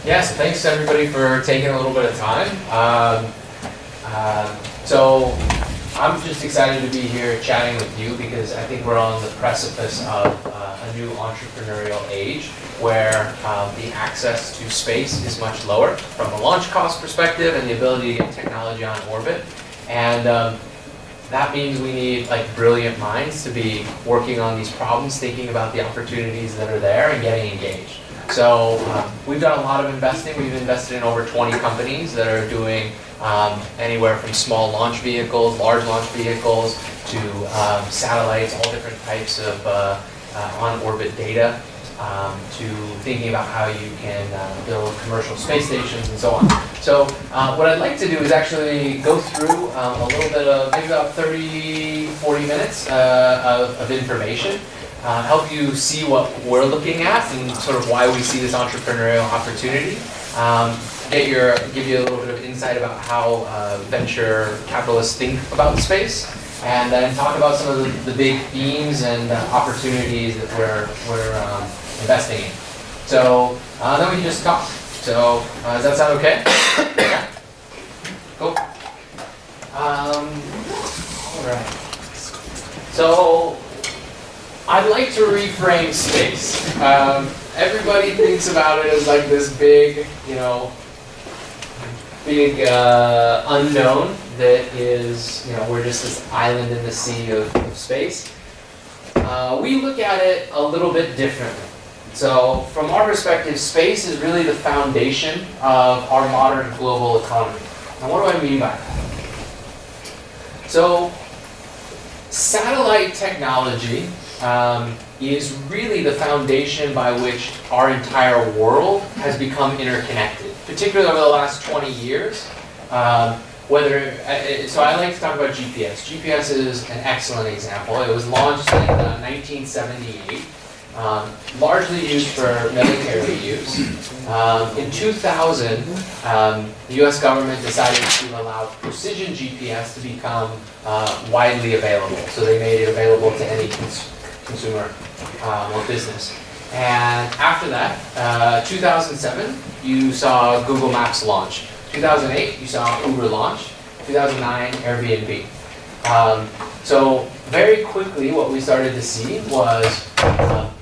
Yes, thanks everybody for taking a little bit of time. So I'm just excited to be here chatting with you because I think we're on the precipice of a new entrepreneurial age where the access to space is much lower from a launch cost perspective and the ability to get technology on orbit. And that means we need like brilliant minds to be working on these problems, thinking about the opportunities that are there and getting engaged. So we've done a lot of investing. We've invested in over 20 companies that are doing anywhere from small launch vehicles, large launch vehicles, to satellites, all different types of on-orbit data, to thinking about how you can build commercial space stations and so on. So what I'd like to do is actually go through a little bit of, maybe about 30, 40 minutes of information. Help you see what we're looking at and sort of why we see this entrepreneurial opportunity. Give you a little bit of insight about how venture capitalists think about space, and then talk about some of the big themes and opportunities that we're investing in. So then we can just talk. So does that sound okay? Yeah. Cool. All right. So I'd like to reframe space. Everybody thinks about it as like this big, unknown that is, we're just this island in the sea of space. We look at it a little bit differently. So from our perspective, space is really the foundation of our modern global economy. Now what do I mean by that? So satellite technology is really the foundation by which our entire world has become interconnected, particularly over the last 20 years. So I like to talk about GPS. GPS is an excellent example. It was launched in 1978, largely used for military use. In 2000, the US government decided to allow precision GPS to become widely available. So they made it available to any consumer or business. And after that, 2007, you saw Google Maps launch. 2008, you saw Uber launch. 2009, Airbnb. So very quickly, what we started to see was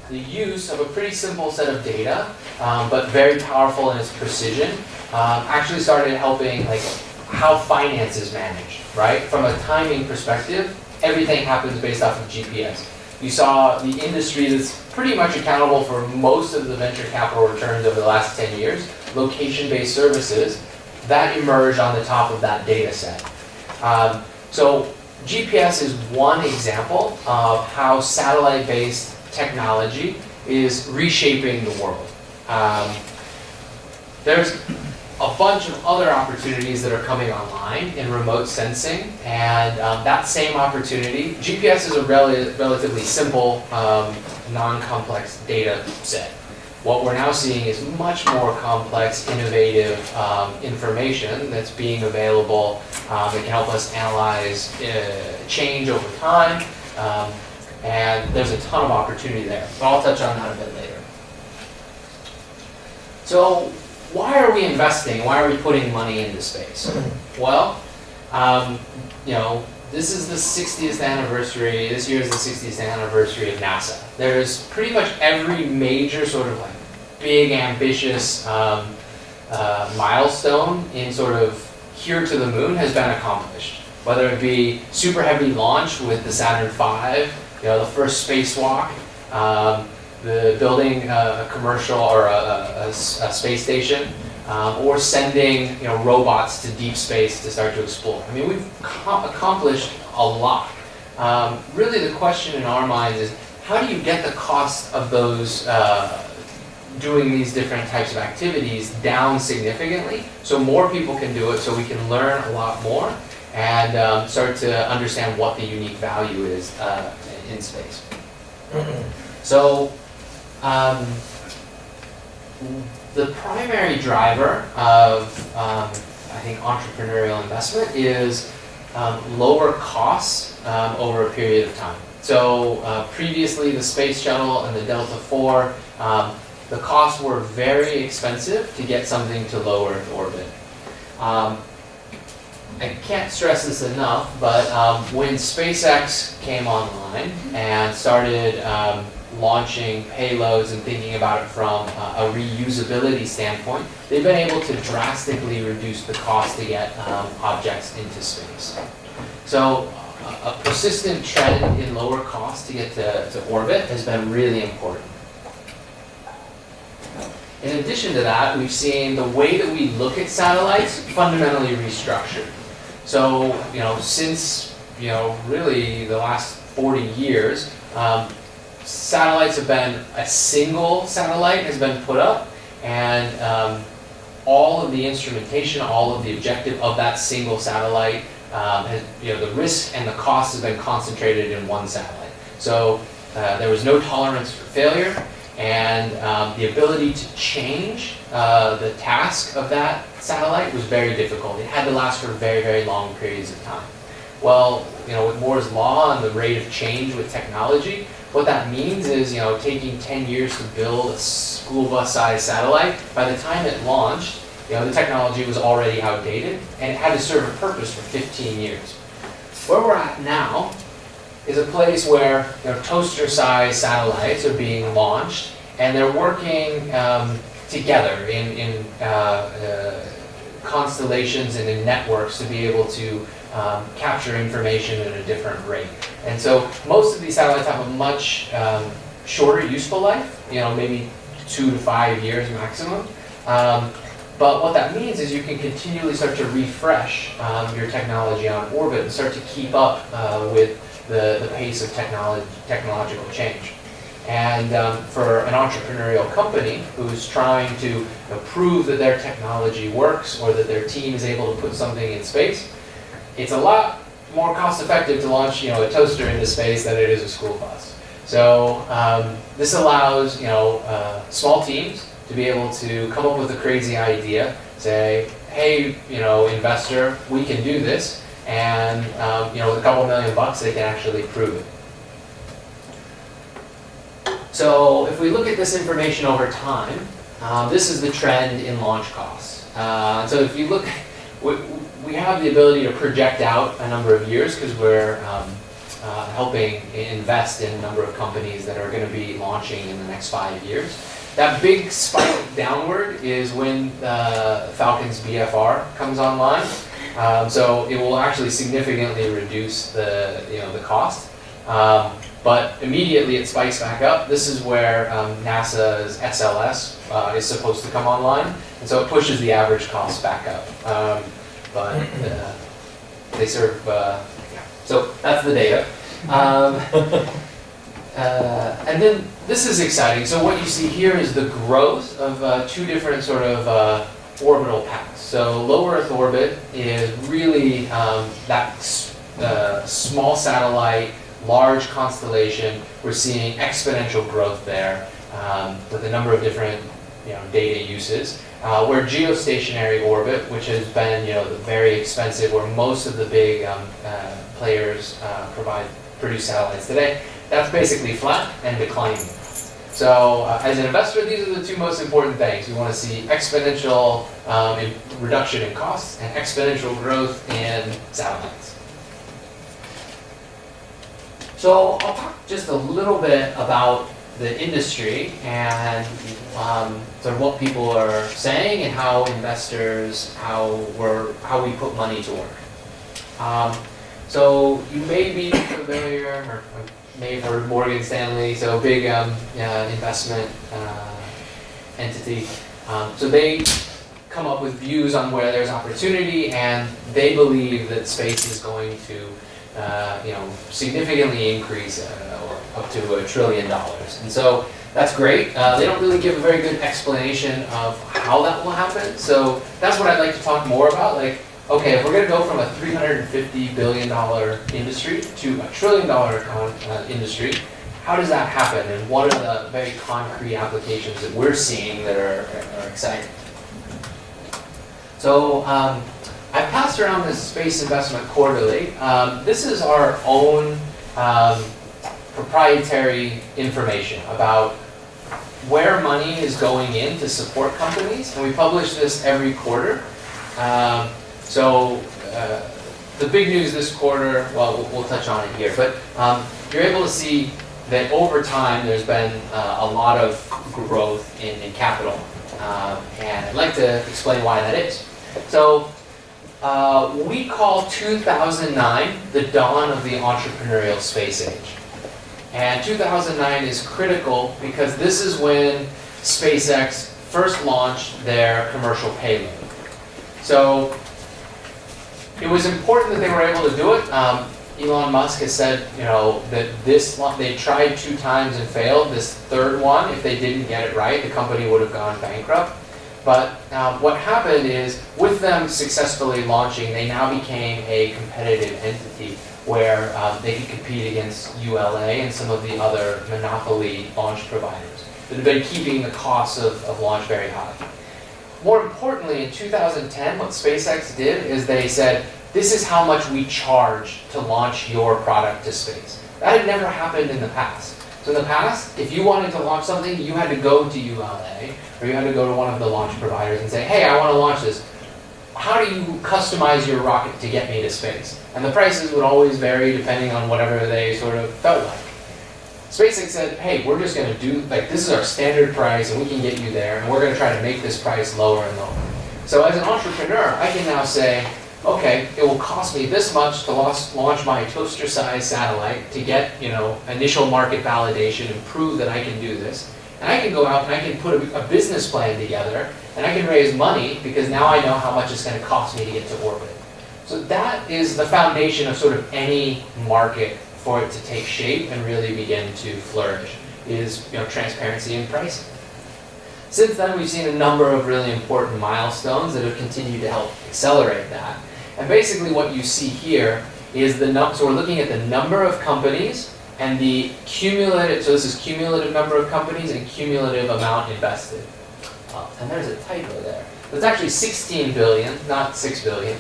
the use of a pretty simple set of data, but very powerful in its precision, actually started helping like how finance is managed, right? From a timing perspective, everything happens based off of GPS. You saw the industry that's pretty much accountable for most of the venture capital returns over the last 10 years, location-based services, that emerged on the top of that data set. So GPS is one example of how satellite-based technology is reshaping the world. There's a bunch of other opportunities that are coming online in remote sensing, and that same opportunity, GPS is a relatively simple, non-complex data set. What we're now seeing is much more complex, innovative information that's being available that can help us analyze change over time, and there's a ton of opportunity there. But I'll touch on that a bit later. So why are we investing? Why are we putting money into space? Well, this is the 60th anniversary, this year is the 60th anniversary of NASA. There's pretty much every major sort of like big, ambitious milestone in sort of here to the moon has been accomplished. Whether it be super heavy launch with the Saturn V, the first spacewalk, the building a commercial or a space station, or sending robots to deep space to start to explore. I mean, we've accomplished a lot. Really the question in our minds is, how do you get the cost of those doing these different types of activities down significantly so more people can do it, so we can learn a lot more and start to understand what the unique value is in space. So the primary driver of, I think, entrepreneurial investment is lower costs over a period of time. So previously, the space shuttle and the Delta IV the costs were very expensive to get something to low Earth orbit. I can't stress this enough, but when SpaceX came online and started launching payloads and thinking about it from a reusability standpoint, they've been able to drastically reduce the cost to get objects into space. So a persistent trend in lower cost to get to orbit has been really important. In addition to that, we've seen the way that we look at satellites fundamentally restructured. So, since, really the last 40 years, satellites have been, a single satellite has been put up, and all of the instrumentation, all of the objective of that single satellite, the risk and the cost has been concentrated in one satellite. So there was no tolerance for failure, and the ability to change the task of that satellite was very difficult. It had to last for very, very long periods of time. Well, with Moore's law and the rate of change with technology, what that means is, taking 10 years to build a school bus-sized satellite, by the time it launched, the technology was already outdated, and it had to serve a purpose for 15 years. Where we're at now is a place where toaster-sized satellites are being launched, and they're working together in constellations and in networks to be able to capture information at a different rate. And so most of these satellites have a much shorter useful life, maybe 2 to 5 years maximum. But what that means is you can continually start to refresh your technology on orbit and start to keep up with the pace of technological change. And for an entrepreneurial company who's trying to prove that their technology works or that their team is able to put something in space, it's a lot more cost effective to launch a toaster into space than it is a school bus. So this allows small teams to be able to come up with a crazy idea, say, hey, investor, we can do this, and with a couple $1 million, they can actually prove it. So if we look at this information over time, this is the trend in launch costs. So if you look, we have the ability to project out a number of years because we're helping invest in a number of companies that are going to be launching in the next 5 years. That big spike downward is when Falcon's BFR comes online. So it will actually significantly reduce the cost. But immediately it spikes back up. This is where NASA's SLS is supposed to come online. And so it pushes the average cost back up. But they serve, so that's the data. And then this is exciting. So what you see here is the growth of 2 different sort of orbital paths. So low Earth orbit is really that small satellite, large constellation. We're seeing exponential growth there with a number of different data uses. Where geostationary orbit, which has been very expensive, where most of the big players produce satellites today, that's basically flat and declining. So as an investor, these are the 2 most important things. You want to see exponential reduction in costs and exponential growth in satellites. So I'll talk just a little bit about the industry and sort of what people are saying and how investors, how we put money to work. So you may be familiar, or may have heard Morgan Stanley, so big investment entity. So they come up with views on where there's opportunity, and they believe that space is going to significantly increase up to $1 trillion. And so that's great. They don't really give a very good explanation of how that will happen. So that's what I'd like to talk more about. Like, okay, if we're going to go from a $350 billion industry to $1 trillion industry, how does that happen? And what are the very concrete applications that we're seeing that are exciting? So I passed around this Space Investment Quarterly. This is our own proprietary information about where money is going in to support companies, and we publish this every quarter. The big news this quarter, well, we'll touch on it here, but you're able to see that over time there's been a lot of growth in capital, and I'd like to explain why that is. So we call 2009 the dawn of the entrepreneurial space age. And 2009 is critical because this is when SpaceX first launched their commercial payload. So it was important that they were able to do it. Elon Musk has said, that they tried 2 times and failed. This third one, if they didn't get it right, the company would have gone bankrupt. But what happened is, with them successfully launching, they now became a competitive entity where they could compete against ULA and some of the other monopoly launch providers that have been keeping the costs of launch very high. More importantly, in 2010, what SpaceX did is they said, this is how much we charge to launch your product to space. That had never happened in the past. So in the past, if you wanted to launch something, you had to go to ULA, or you had to go to one of the launch providers and say, hey, I want to launch this. How do you customize your rocket to get me to space? And the prices would always vary depending on whatever they sort of felt like. SpaceX said, hey, we're just going to do, this is our standard price and we can get you there, and we're going to try to make this price lower and lower. So as an entrepreneur, I can now say, okay, it will cost me this much to launch my toaster-sized satellite to get, initial market validation and prove that I can do this. And I can go out and I can put a business plan together, and I can raise money because now I know how much it's going to cost me to get to orbit. So that is the foundation of sort of any market for it to take shape and really begin to flourish, is transparency in pricing. Since then, we've seen a number of really important milestones that have continued to help accelerate that. And basically what you see here is so we're looking at the number of companies and the cumulative, so this is cumulative number of companies and cumulative amount invested. And there's a typo there. It's actually 16 billion, not 6 billion.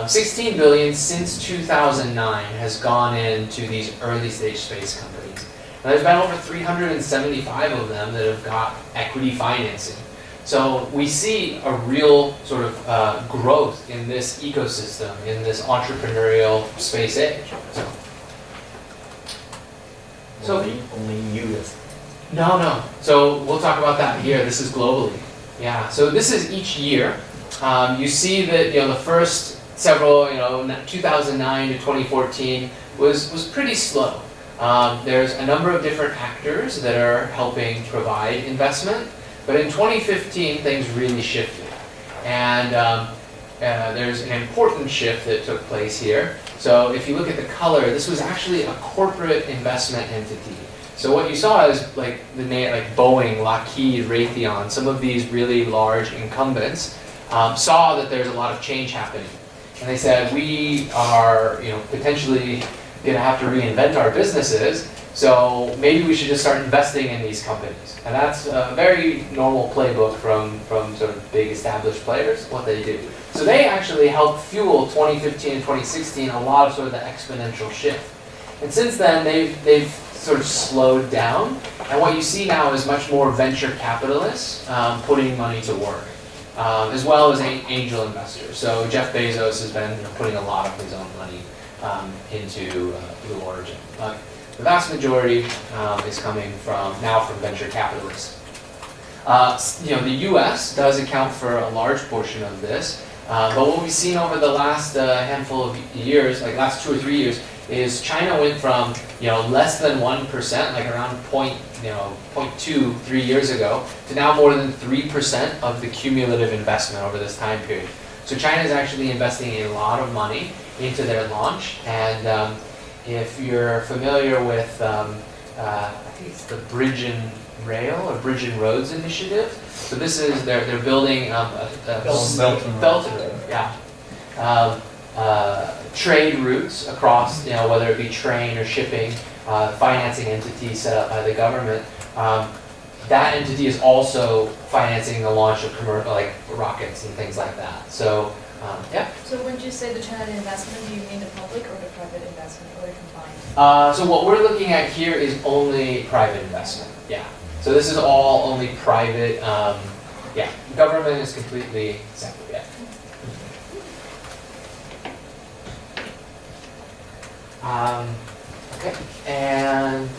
16 billion since 2009 has gone into these early stage space companies. And there's been over 375 of them that have got equity financing. So we see a real sort of growth in this ecosystem, in this entrepreneurial space age. So only US. No. So we'll talk about that here. This is globally. Yeah. So this is each year. You see that the first several, 2009 to 2014 was pretty slow. There's a number of different actors that are helping provide investment, but in 2015 things really shifted, and there's an important shift that took place here. So if you look at the color, this was actually a corporate investment entity. So what you saw is like Boeing, Lockheed, Raytheon, some of these really large incumbents saw that there's a lot of change happening. And they said, we are potentially going to have to reinvent our businesses, so maybe we should just start investing in these companies. And that's a very normal playbook from sort of big established players, what they do. So they actually helped fuel 2015 and 2016 a lot of sort of the exponential shift. And since then, they've sort of slowed down. And what you see now is much more venture capitalists putting money to work, as well as angel investors. So Jeff Bezos has been putting a lot of his own money into Blue Origin. But the vast majority is coming from venture capitalists. The U.S. does account for a large portion of this, but what we've seen over the last handful of years, like last 2 or 3 years, is China went from less than 1%, like around 0.2 3 years ago, to now more than 3% of the cumulative investment over this time period. So China is actually investing a lot of money into their launch, and if you're familiar with, I think it's the Bridge and Rail or Bridge and Roads initiative. So this is they're building Belt and Road, yeah. Trade routes across, whether it be train or shipping, financing entity set up by the government. That entity is also financing the launch of commercial, like rockets and things like that. So, yeah. So when you say the China investment, do you mean the public or the private investment, or the combined? So what we're looking at here is only private investment. Yeah. So this is all only private. Yeah, government is completely separate. Yeah. Okay, and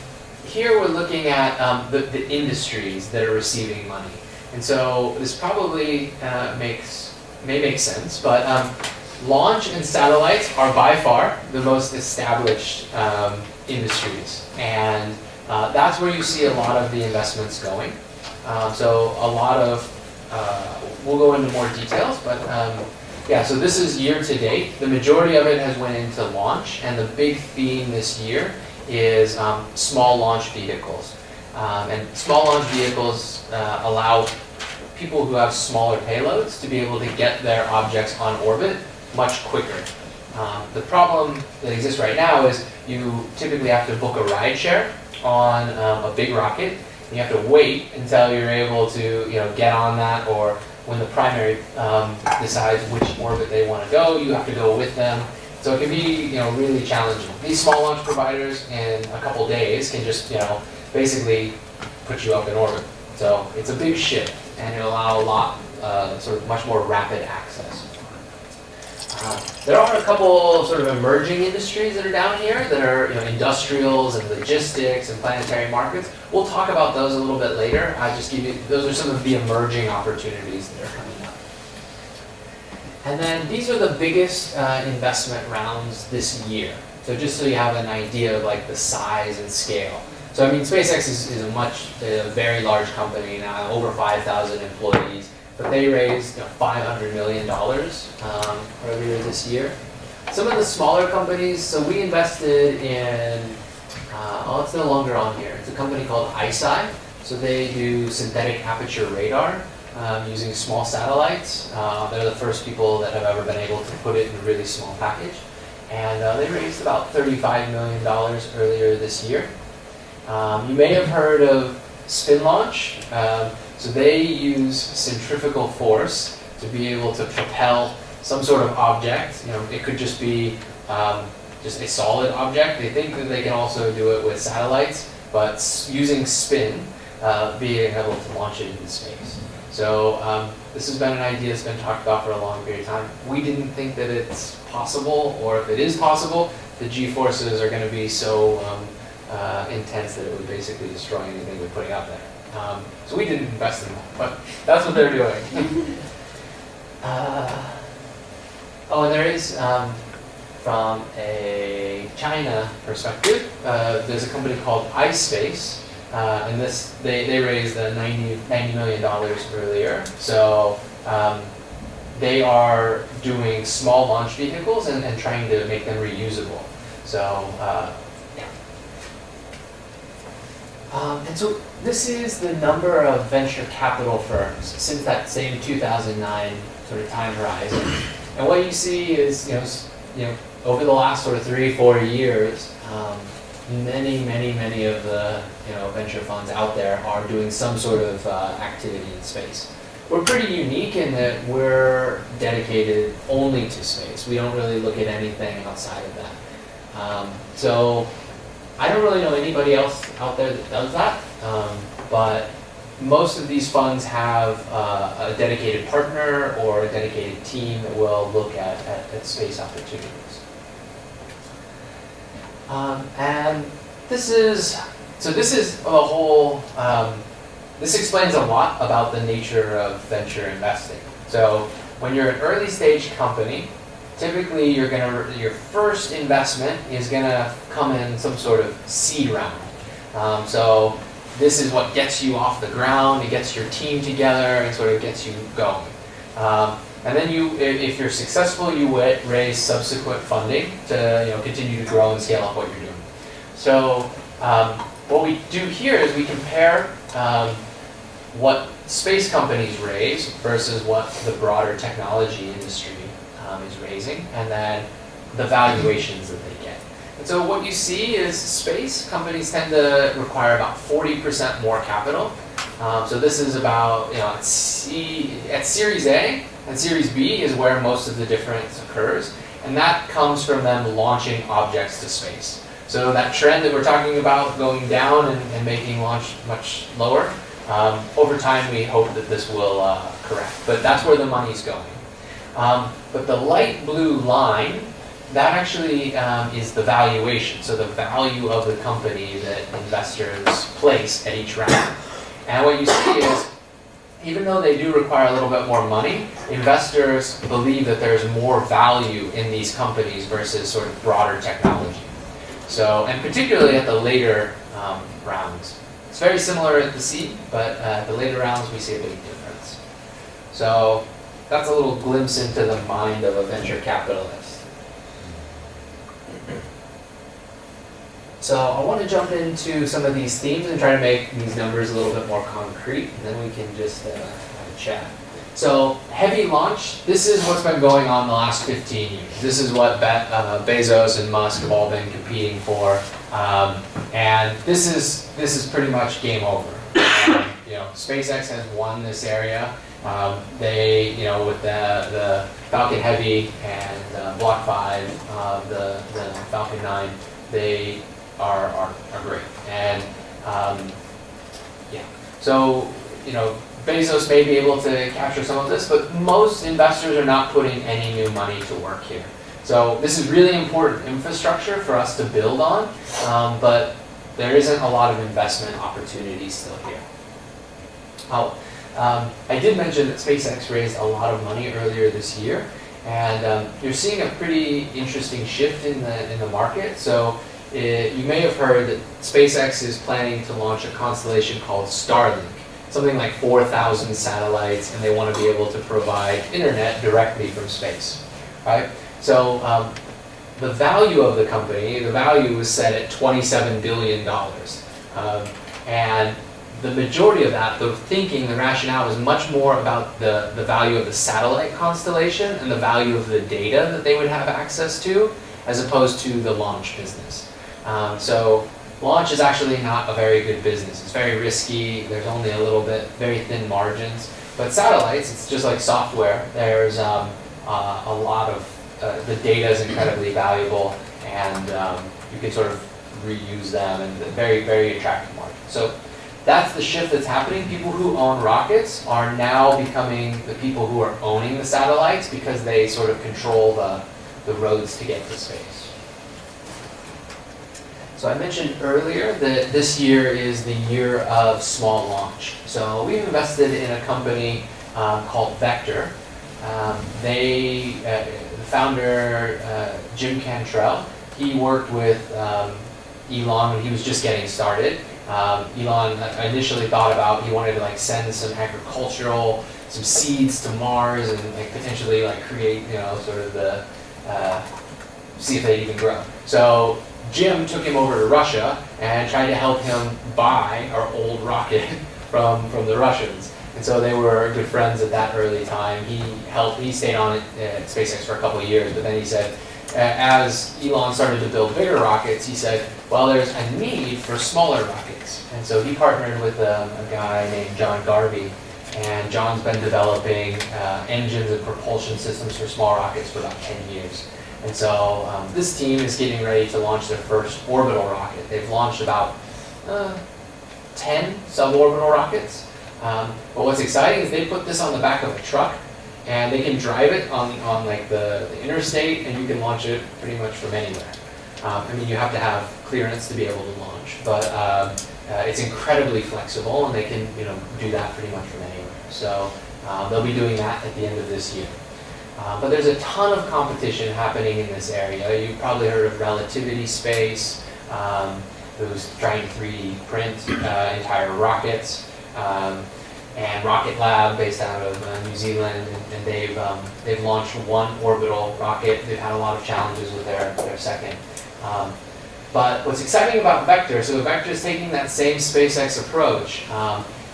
here we're looking at the industries that are receiving money. And so this probably may make sense, but launch and satellites are by far the most established industries. And that's where you see a lot of the investments going. So a lot of, we'll go into more details, but yeah, so this is year to date. The majority of it has went into launch, and the big theme this year is small launch vehicles. And small launch vehicles allow people who have smaller payloads to be able to get their objects on orbit much quicker. The problem that exists right now is you typically have to book a ride share on a big rocket. You have to wait until you're able to get on that, or when the primary decides which orbit they want to go, you have to go with them. So it can be really challenging. These small launch providers in a couple days can just basically put you up in orbit. So it's a big shift, and it'll allow a lot, sort of much more rapid access. There are a couple sort of emerging industries that are down here that are industrials and logistics and planetary markets. We'll talk about those a little bit later. I just give you, those are some of the emerging opportunities that are coming up. And then these are the biggest investment rounds this year. So just so you have an idea of like the size and scale. So I mean, SpaceX is a very large company now, over 5,000 employees. But they raised $500 million earlier this year. Some of the smaller companies, so we invested in, it's no longer on here. It's a company called ICEYE. So they do synthetic aperture radar using small satellites. They're the first people that have ever been able to put it in a really small package. And they raised about $35 million earlier this year. You may have heard of Spin Launch. So they use centrifugal force to be able to propel some sort of object. It could just be just a solid object. They think that they can also do it with satellites, but using spin, being able to launch it into space. So this has been an idea that's been talked about for a long period of time. We didn't think that it's possible, or if it is possible, the G-forces are going to be so intense that it would basically destroy anything we're putting out there. So we didn't invest in that, but that's what they're doing. And there is, from a China perspective, there's a company called iSpace, and they raised $90 million earlier. So they are doing small launch vehicles and trying to make them reusable. So and so this is the number of venture capital firms since that same 2009 sort of time horizon. And what you see is, over the last sort of 3-4 years, many of the venture funds out there are doing some sort of activity in space. We're pretty unique in that we're dedicated only to space. We don't really look at anything outside of that. So I don't really know anybody else out there that does that, but most of these funds have a dedicated partner or a dedicated team that will look at space opportunities. And this is a whole, this explains a lot about the nature of venture investing. So when you're an early stage company, typically your first investment is gonna come in some sort of seed round. So this is what gets you off the ground, it gets your team together, and sort of gets you going. And then if you're successful, you raise subsequent funding to continue to grow and scale up what you're doing. So what we do here is we compare what space companies raise versus what the broader technology industry is raising, and then the valuations that they get. And so what you see is space companies tend to require about 40% more capital. So this is about, at Series A and Series B is where most of the difference occurs, and that comes from them launching objects to space. So that trend that we're talking about going down and making launch much lower, over time we hope that this will correct. But that's where the money's going. But the light blue line, that actually is the valuation, so the value of the company that investors place at each round. And what you see is, even though they do require a little bit more money, investors believe that there's more value in these companies versus sort of broader technology. So, and particularly at the later rounds. It's very similar at the seed, but at the later rounds we see a big difference. So that's a little glimpse into the mind of a venture capitalist. So I want to jump into some of these themes and try to make these numbers a little bit more concrete, and then we can just have a chat. So heavy launch, this is what's been going on the last 15 years. This is what Bezos and Musk have all been competing for, and this is pretty much game over. SpaceX has won this area. They, with the Falcon Heavy and Block 5, the Falcon 9, they are great. And so Bezos may be able to capture some of this, but most investors are not putting any new money to work here. So this is really important infrastructure for us to build on, but there isn't a lot of investment opportunities still here. I did mention that SpaceX raised a lot of money earlier this year, and you're seeing a pretty interesting shift in the market. So you may have heard that SpaceX is planning to launch a constellation called Starlink, something like 4,000 satellites, and they want to be able to provide internet directly from space, right? So the value of the company, the value was set at $27 billion, and the majority of that, the thinking, the rationale was much more about the value of the satellite constellation and the value of the data that they would have access to, as opposed to the launch business. So launch is actually not a very good business. It's very risky. There's only a little bit, very thin margins. But satellites, it's just like software. There's a lot of, the data is incredibly valuable, and you can sort of reuse them, and very, very attractive margins. So that's the shift that's happening. People who own rockets are now becoming the people who are owning the satellites, because they sort of control the roads to get to space. So I mentioned earlier that this year is the year of small launch. So we've invested in a company called Vector. The founder, Jim Cantrell, he worked with Elon when he was just getting started. Elon initially thought about, he wanted to send some seeds to Mars, and potentially create, sort of the, see if they'd even grow. So Jim took him over to Russia and tried to help him buy our old rocket from the Russians. And so they were good friends at that early time. He stayed on at SpaceX for a couple of years, but then he said, as Elon started to build bigger rockets, he said, well, there's a need for smaller rockets. And so he partnered with a guy named John Garvey, and John's been developing engines and propulsion systems for small rockets for about 10 years. And so this team is getting ready to launch their first orbital rocket. They've launched about 10 suborbital rockets. But what's exciting is they put this on the back of a truck, and they can drive it on the interstate, and you can launch it pretty much from anywhere. You have to have clearance to be able to launch, but it's incredibly flexible, and they can do that pretty much from anywhere. So they'll be doing that at the end of this year. But there's a ton of competition happening in this area. You've probably heard of Relativity Space, who's trying to 3D print entire rockets, and Rocket Lab, based out of New Zealand, and they've launched one orbital rocket. They've had a lot of challenges with their second. But what's exciting about Vector, so Vector is taking that same SpaceX approach,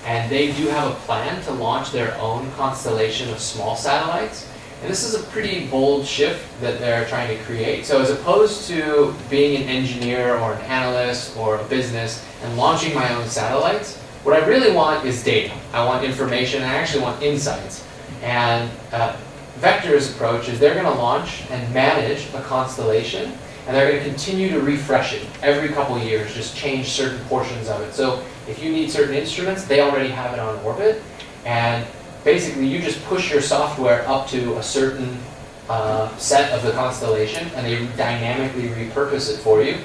and they do have a plan to launch their own constellation of small satellites. And this is a pretty bold shift that they're trying to create. So as opposed to being an engineer or an analyst or a business and launching my own satellites, what I really want is data. I want information, and I actually want insights. And Vector's approach is they're going to launch and manage a constellation, And they're going to continue to refresh it every couple of years, just change certain portions of it. So if you need certain instruments, they already have it on orbit. And basically, you just push your software up to a certain set of the constellation, and they dynamically repurpose it for you,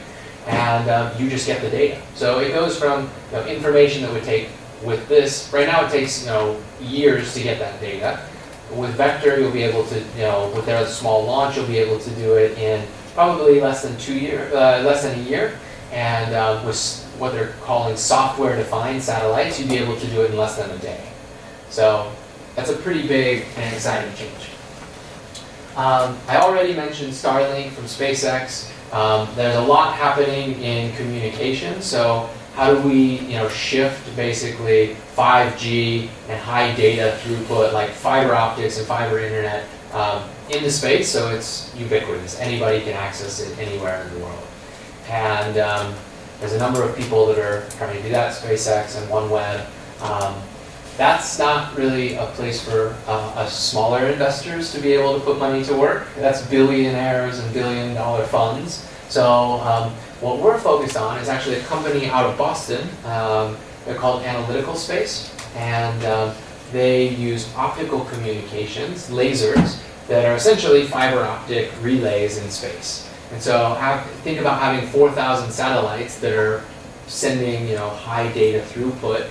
and you just get the data. So it goes from information that would take with this. Right now, it takes years to get that data. With Vector, you'll be able to, with their small launch, you'll be able to do it in probably less than a year. And with what they're calling software-defined satellites, you'd be able to do it in less than a day. So that's a pretty big and exciting change. I already mentioned Starlink from SpaceX. There's a lot happening in communication. So how do we, shift basically 5G and high data throughput like fiber optics and fiber internet into space so it's ubiquitous. Anybody can access it anywhere in the world. And there's a number of people that are trying to do that, SpaceX and OneWeb. That's not really a place for us smaller investors to be able to put money to work. That's billionaires and billion-dollar funds. So what we're focused on is actually a company out of Boston. They're called Analytical Space, and they use optical communications, lasers, that are essentially fiber optic relays in space. And so think about having 4,000 satellites that are sending high data throughput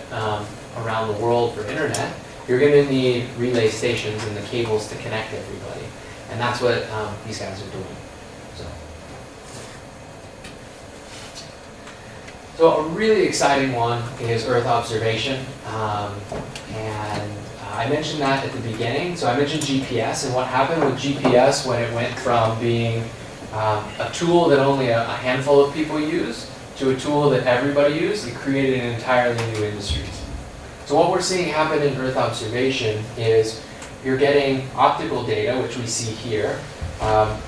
around the world for internet. You're going to need relay stations and the cables to connect everybody. And that's what these guys are doing. So a really exciting one is Earth observation. And I mentioned that at the beginning. So I mentioned GPS, and what happened with GPS when it went from being a tool that only a handful of people use to a tool that everybody used, it created an entirely new industry. So what we're seeing happen in Earth observation is you're getting optical data, which we see here.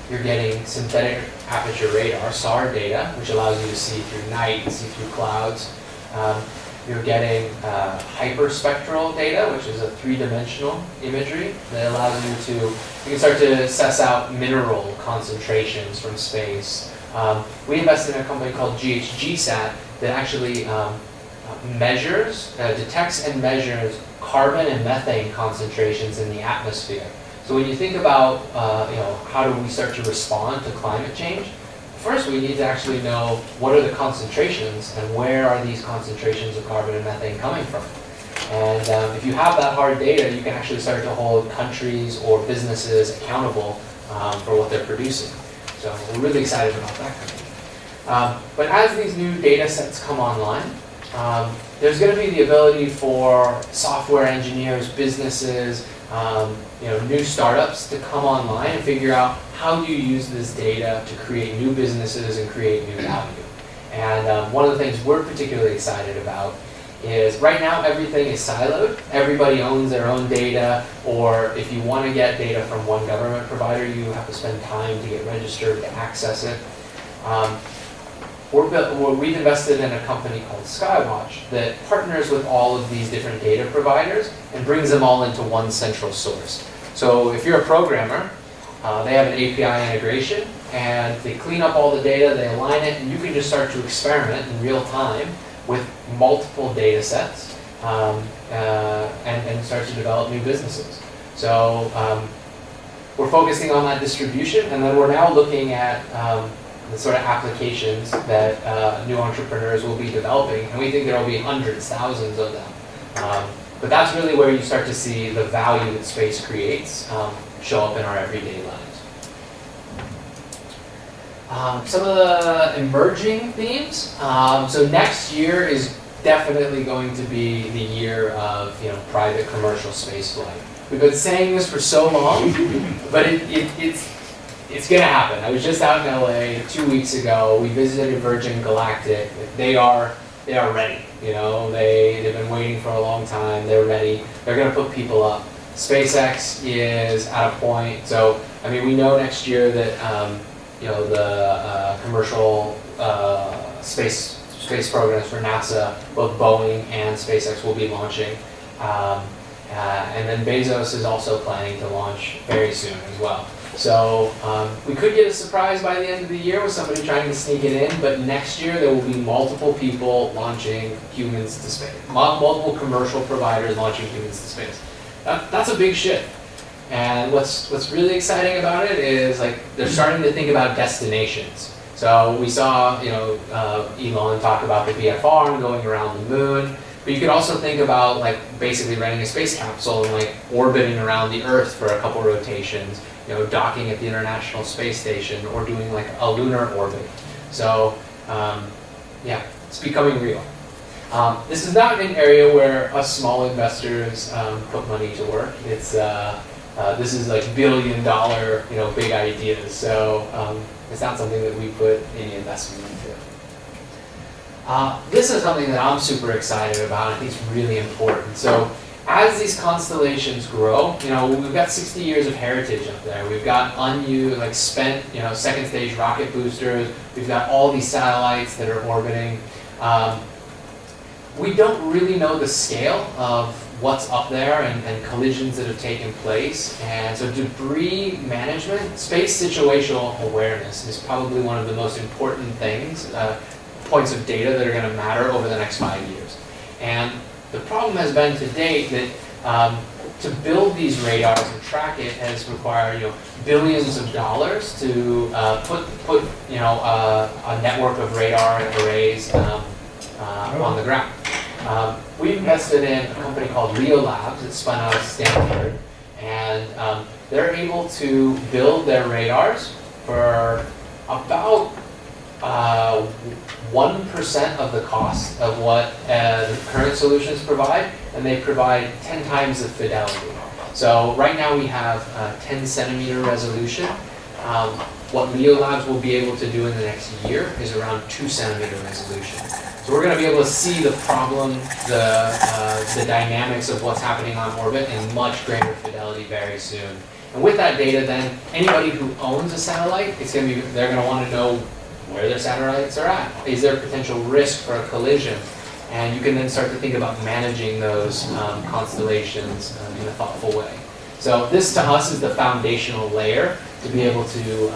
You're getting synthetic aperture radar, SAR data, which allows you to see through night and see through clouds. You're getting hyperspectral data, which is a three-dimensional imagery that allows you can start to assess out mineral concentrations from space. We invested in a company called GHGSat that actually detects and measures carbon and methane concentrations in the atmosphere. So when you think about how do we start to respond to climate change, first we need to actually know what are the concentrations and where are these concentrations of carbon and methane coming from. And if you have that hard data, you can actually start to hold countries or businesses accountable for what they're producing. So we're really excited about that company. But as these new data sets come online, there's going to be the ability for software engineers, businesses, new startups to come online and figure out how do you use this data to create new businesses and create new value. And one of the things we're particularly excited about is right now everything is siloed. Everybody owns their own data, or if you want to get data from one government provider, you have to spend time to get registered to access it. We've invested in a company called Skywatch that partners with all of these different data providers and brings them all into one central source. So if you're a programmer, they have an API integration, and they clean up all the data, they align it, and you can just start to experiment in real time with multiple data sets and start to develop new businesses. So we're focusing on that distribution, and then we're now looking at the sort of applications that new entrepreneurs will be developing, and we think there will be hundreds, thousands of them. But that's really where you start to see the value that space creates show up in our everyday lives. Some of the emerging themes. So next year is definitely going to be the year of private commercial space flight. We've been saying this for so long, but it's going to happen. I was just out in LA 2 weeks ago. We visited Virgin Galactic. They are ready. They've been waiting for a long time. They're ready. They're going to put people up. SpaceX is at a point. So we know next year that the commercial space programs for NASA, both Boeing and SpaceX, will be launching. And then Bezos is also planning to launch very soon as well. So we could get a surprise by the end of the year with somebody trying to sneak it in, but next year there will be multiple people launching humans to space, multiple commercial providers launching humans to space. That's a big shift. And what's really exciting about it is like they're starting to think about destinations. So we saw, Elon talk about the VFR and going around the moon. But you could also think about like basically renting a space capsule and like orbiting around the Earth for a couple rotations, docking at the International Space Station or doing like a lunar orbit. So yeah, it's becoming real. This is not an area where us small investors put money to work. It's this is like billion-dollar big ideas. So it's not something that we put any investment into. This is something that I'm super excited about. I think it's really important. So as these constellations grow, we've got 60 years of heritage up there. We've got unused, like spent, second stage rocket boosters. We've got all these satellites that are orbiting. We don't really know the scale of what's up there and collisions that have taken place. And so debris management, space situational awareness is probably one of the most important things, points of data that are going to matter over the next 5 years. And the problem has been to date that to build these radars and track it has required billions of dollars to put a network of radar arrays on the ground. We invested in a company called Leo Labs. It's spun out of Stanford, and they're able to build their radars for about 1% of the cost of what the current solutions provide, and they provide 10 times the fidelity. So right now we have 10 centimeter resolution. What Leo Labs will be able to do in the next year is around 2 centimeter resolution. So we're going to be able to see the problem, the dynamics of what's happening on orbit in much greater fidelity very soon. And with that data, then anybody who owns a satellite, they're going to want to know where their satellites are at. Is there potential risk for a collision? And you can then start to think about managing those constellations in a thoughtful way. So this to us is the foundational layer to be able to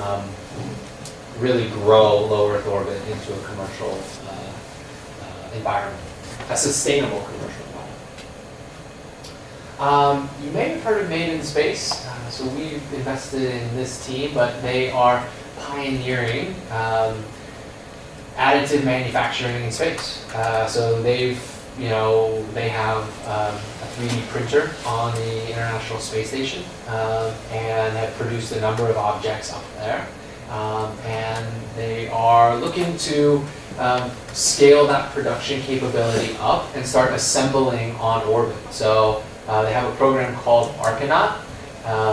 really grow low Earth orbit into a commercial environment, a sustainable commercial environment. You may have heard of Made in Space. So we've invested in this team, but they are pioneering additive manufacturing in space. So they have a 3D printer on the International Space Station and have produced a number of objects up there. And they are looking to scale that production capability up and start assembling on orbit. So they have a program called Archinaut,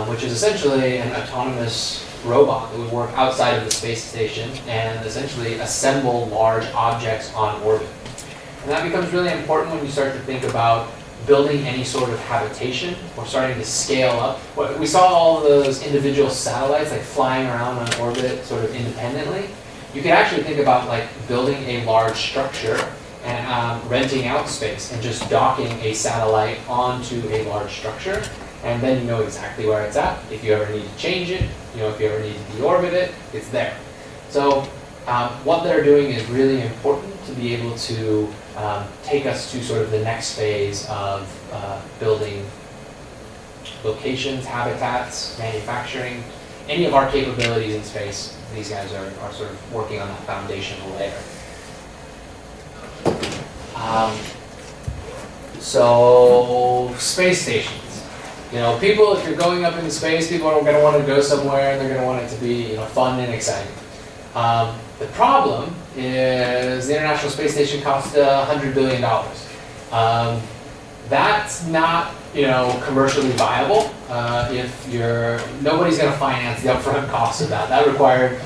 which is essentially an autonomous robot that would work outside of the space station and essentially assemble large objects on orbit. And that becomes really important when you start to think about building any sort of habitation or starting to scale up. We saw all of those individual satellites like flying around on orbit sort of independently. You can actually think about like building a large structure and renting out space and just docking a satellite onto a large structure, and then you know exactly where it's at. If you ever need to change it, if you ever need to deorbit it, it's there. So what they're doing is really important to be able to take us to sort of the next phase of building locations, habitats, manufacturing, any of our capabilities in space. These guys are sort of working on that foundational layer. So space stations. People, if you're going up into space, people are going to want to go somewhere and they're going to want it to be fun and exciting. The problem is the International Space Station cost $100 billion. That's not commercially viable. Nobody's going to finance the upfront cost of that. That required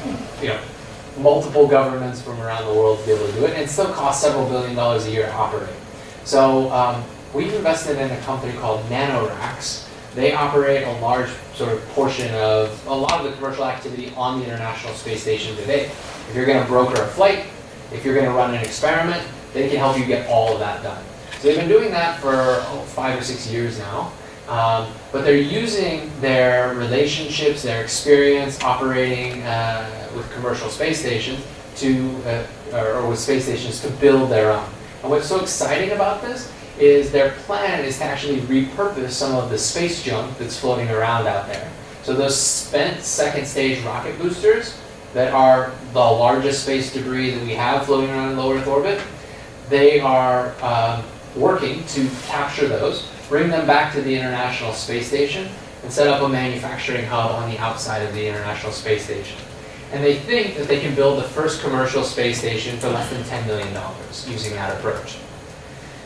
multiple governments from around the world to be able to do it, and it still costs several $billion a year to operate. So we've invested in a company called NanoRacks. They operate a large sort of portion of a lot of the commercial activity on the International Space Station today. If you're going to broker a flight, if you're going to run an experiment, they can help you get all of that done. So they've been doing that for 5 or 6 years now, But they're using their relationships, their experience operating with commercial space stations or with space stations to build their own. And what's so exciting about this is their plan is to actually repurpose some of the space junk that's floating around out there. So those spent second stage rocket boosters that are the largest space debris that we have floating around in low Earth orbit, they are working to capture those, bring them back to the International Space Station, and set up a manufacturing hub on the outside of the International Space Station. And they think that they can build the first commercial space station for less than $10 million using that approach.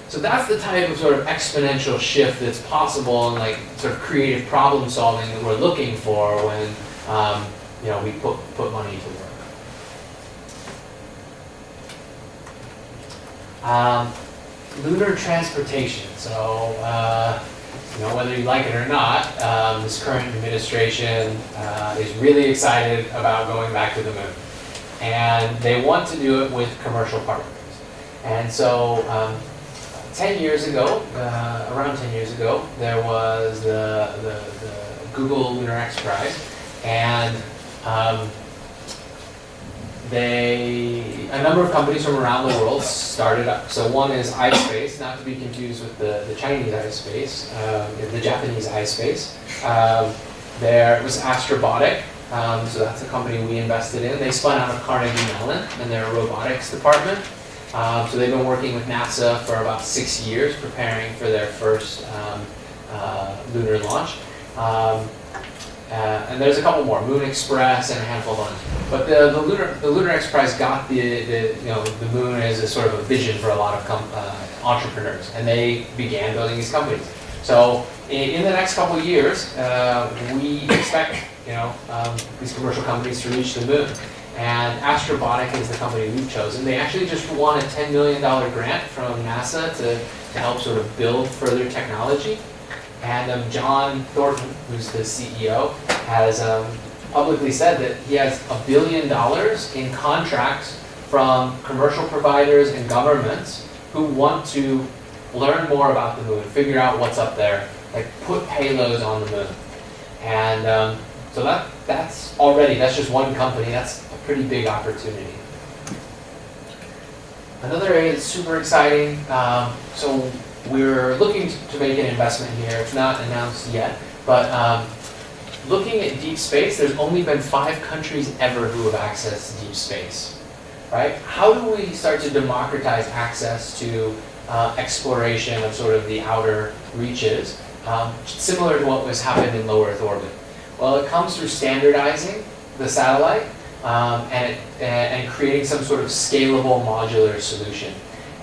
So that's the type of sort of exponential shift that's possible and like sort of creative problem solving that we're looking for when we put money to work. Lunar transportation. So whether you like it or not, this current administration is really excited about going back to the moon, and they want to do it with commercial partners. And so. 10 years ago, around 10 years ago, there was the Google Lunar X Prize, and a number of companies from around the world started up. So one is iSpace, not to be confused with the Chinese iSpace, the Japanese iSpace. There was Astrobotic, so that's a company we invested in. They spun out of Carnegie Mellon in their robotics department. So they've been working with NASA for about 6 years, preparing for their first lunar launch. And there's a couple more, Moon Express and a handful of others. But the Lunar X Prize got the moon as a sort of a vision for a lot of entrepreneurs, and they began building these companies. So in the next couple of years, we expect these commercial companies to reach the moon. And Astrobotic is the company we've chosen. They actually just won a $10 million grant from NASA to help sort of build further technology. And John Thornton, who's the CEO, has publicly said that he has $1 billion in contracts from commercial providers and governments who want to learn more about the moon, figure out what's up there, like put payloads on the moon. And so that's just one company. That's a pretty big opportunity. Another area that's super exciting. So we're looking to make an investment here. It's not announced yet, but looking at deep space, there's only been 5 countries ever who have access to deep space, right? How do we start to democratize access to exploration of sort of the outer reaches, similar to what was happened in low Earth orbit? Well, it comes through standardizing the satellite and creating some sort of scalable modular solution.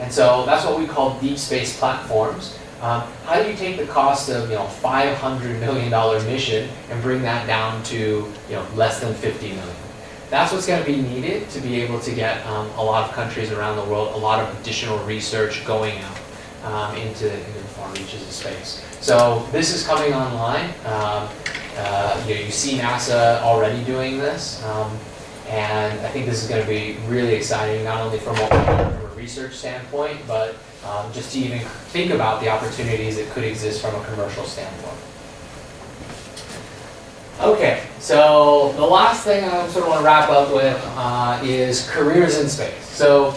And so that's what we call deep space platforms. How do you take the cost of $500 million mission and bring that down to less than 50 million? That's what's going to be needed to be able to get a lot of countries around the world a lot of additional research going out into the far reaches of space. So this is coming online. You see NASA already doing this, and I think this is going to be really exciting, not only from a research standpoint, but just to even think about the opportunities that could exist from a commercial standpoint. Okay, so the last thing I sort of want to wrap up with is careers in space. So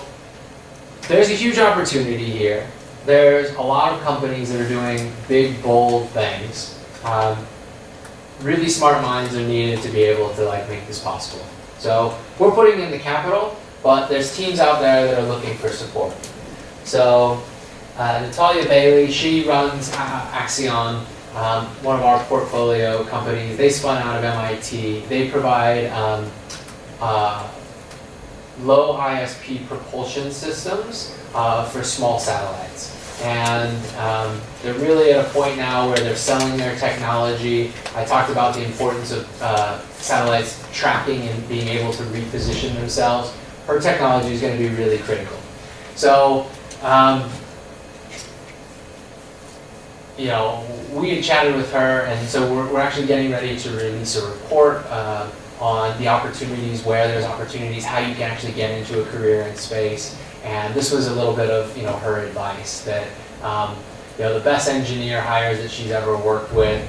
there's a huge opportunity here. There's a lot of companies that are doing big, bold things. Really smart minds are needed to be able to make this possible. So we're putting in the capital, but there's teams out there that are looking for support. So Natalia Bailey, she runs Axion, one of our portfolio companies. They spun out of MIT. They provide low ISP propulsion systems for small satellites. And they're really at a point now where they're selling their technology. I talked about the importance of satellites tracking and being able to reposition themselves. Her technology is going to be really critical. So, we had chatted with her, and so we're actually getting ready to release a report on the opportunities, where there's opportunities, how you can actually get into a career in space. And this was a little bit of her advice that the best engineer hires that she's ever worked with.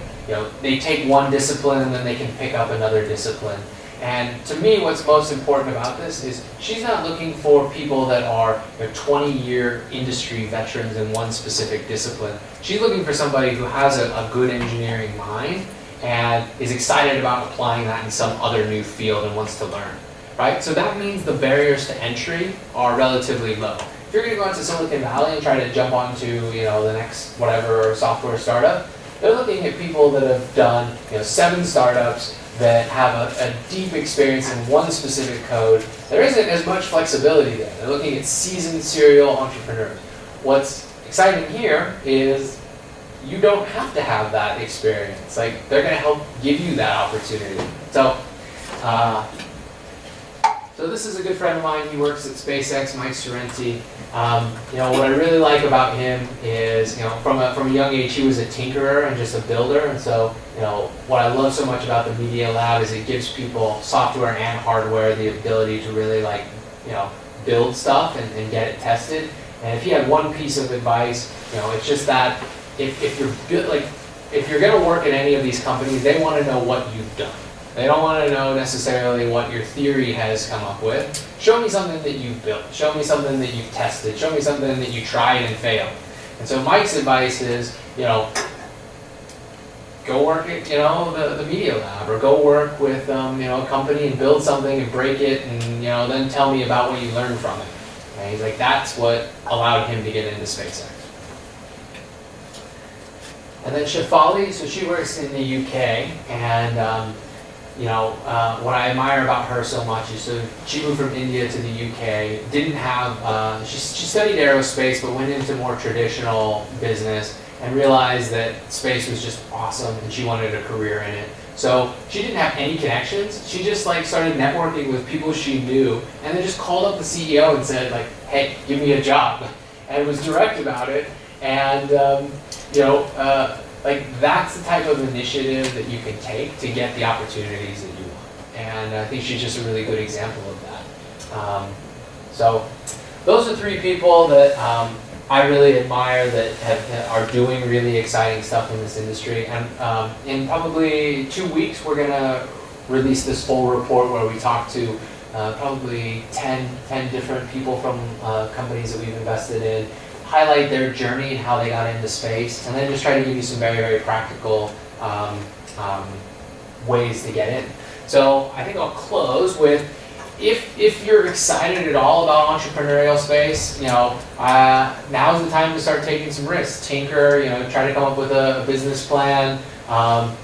They take one discipline and then they can pick up another discipline. And to me, what's most important about this is she's not looking for people that are 20-year industry veterans in one specific discipline. She's looking for somebody who has a good engineering mind and is excited about applying that in some other new field and wants to learn, right? So that means the barriers to entry are relatively low. If you're going to go out to Silicon Valley and try to jump onto the next whatever software startup, they're looking at people that have done 7 startups that have a deep experience in one specific code. There isn't as much flexibility there. They're looking at seasoned serial entrepreneurs. What's exciting here is you don't have to have that experience. Like, they're going to help give you that opportunity. So this is a good friend of mine. He works at SpaceX, Mike Sorrenti. What I really like about him is, from a young age, he was a tinkerer and just a builder. And so, what I love so much about the Media Lab is it gives people, software and hardware, the ability to really build stuff and get it tested. And if he had one piece of advice, it's just that if you're going to work at any of these companies, they want to know what you've done. They don't want to know necessarily what your theory has come up with. Show me something that you've built. Show me something that you've tested. Show me something that you tried and failed. And so Mike's advice is, go work at the Media Lab, or go work with a company and build something and break it, and then tell me about what you learned from it. And he's like, that's what allowed him to get into SpaceX. And then Shefali, so she works in the UK, and what I admire about her so much is, so she moved from India to the UK, didn't have, she studied aerospace, but went into more traditional business and realized that space was just awesome and she wanted a career in it. So she didn't have any connections. She just started networking with people she knew, and then just called up the CEO and said hey, give me a job, and was direct about it. And that's the type of initiative that you can take to get the opportunities that you want. And I think she's just a really good example of that. So those are 3 people that I really admire that are doing really exciting stuff in this industry. And in probably 2 weeks, we're going to release this full report where we talk to probably 10 different people from companies that we've invested in, highlight their journey and how they got into space, and then just try to give you some very, very practical ways to get in. So I think I'll close with, if you're excited at all about entrepreneurial space, now's the time to start taking some risks. Tinker, try to come up with a business plan.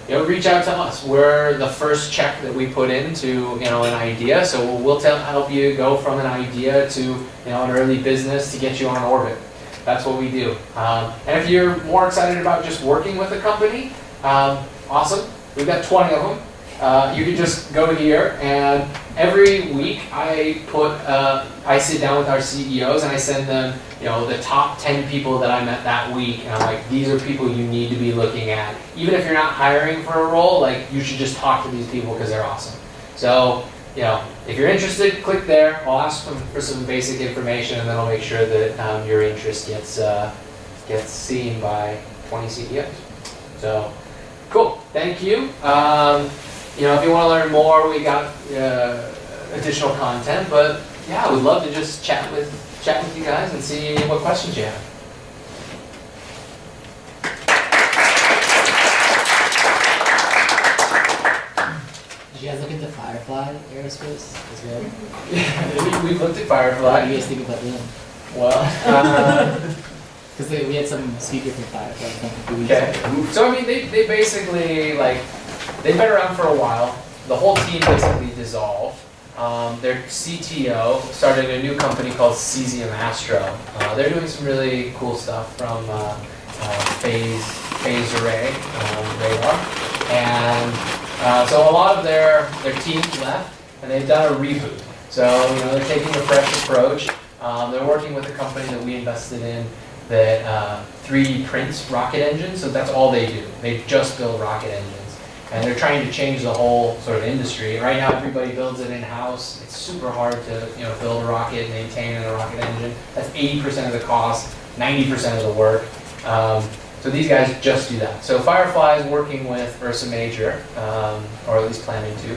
Reach out to us. We're the first check that we put into an idea, so we'll help you go from an idea to an early business to get you on orbit. That's what we do. And if you're more excited about just working with a company, awesome. We've got 20 of them. You can just go here, and every week I sit down with our CEOs and I send them the top 10 people that I met that week, and I'm like, these are people you need to be looking at. Even if you're not hiring for a role, you should just talk to these people because they're awesome. So if you're interested, click there. I'll ask them for some basic information, and then I'll make sure that your interest gets seen by 20 CEOs. So, cool. Thank you. If you want to learn more, we got additional content. But yeah, I would love to just chat with you guys and see what questions you have. Did you guys look into Firefly Aerospace as well? Yeah, we've looked at Firefly. What do you guys think about them? Well, because we had some speaker from Firefly a few weeks okay. ago. So I mean, they basically they've been around for a while. The whole team basically dissolved. Their CTO started a new company called Cesium Astro. They're doing some really cool stuff from phase array radar, and so a lot of their teams left, and they've done a reboot. So they're taking a fresh approach. They're working with a company that we invested in that 3D prints rocket engines. So that's all they do. They just build rocket engines. And they're trying to change the whole sort of industry. Right now, everybody builds it in-house. It's super hard to build a rocket, maintain a rocket engine. That's 80% of the cost, 90% of the work. So these guys just do that. So Firefly is working with Ursa Major, or at least planning to.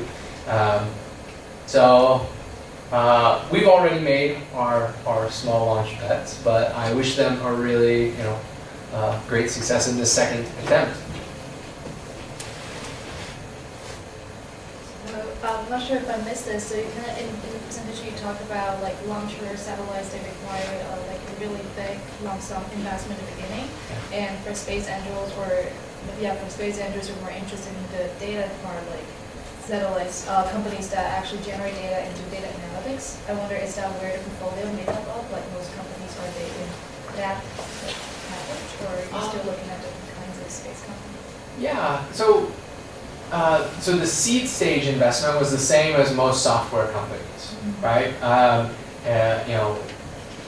We've already made our small launch bets, but I wish them a really great success in this second attempt. I'm not sure if I missed this, so you kind of, in the presentation you talked about like launcher satellites that require like a really big lump sum investment at the beginning. And for space angels who are more interested in the data part, like satellites, companies that actually generate data and do data analytics, I wonder, is that where the portfolio made up of? Like most companies, are they in that package, or are you still looking at different kinds of space companies? Yeah, so the seed stage investment was the same as most software companies, right?